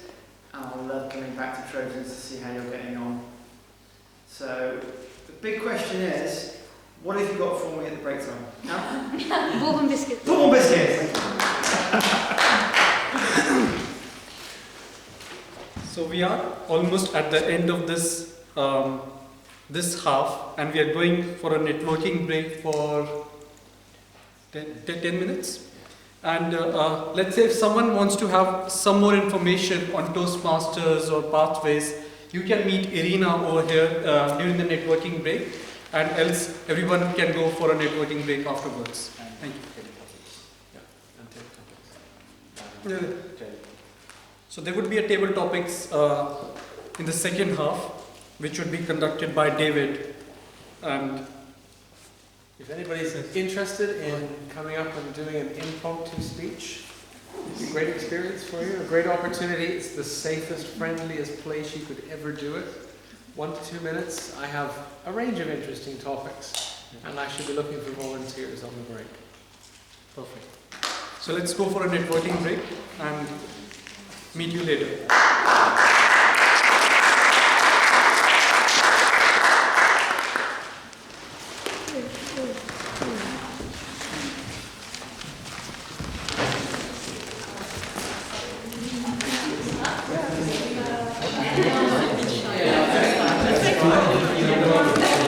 I love coming back to Trojans to see how you're getting on. So, the big question is, what have you got for me at the break time? Bourbon biscuits. Bourbon biscuits! So we are almost at the end of this this half, and we are going for a networking break for 10 minutes. And let's say if someone wants to have some more information on Toastmasters or pathways, you can meet Irina over here during the networking break, and else everyone can go for a networking break afterwards. Thank you. So there would be a table topics in the second half, which would be conducted by David. And if anybody's interested in coming up and doing an impromptu speech, it's a great experience for you, a great opportunity. It's the safest, friendliest place you could ever do it. 1 to 2 minutes. I have a range of interesting topics, and I should be looking for volunteers on the break. Perfect. So let's go for a networking break and meet you later. Yeah.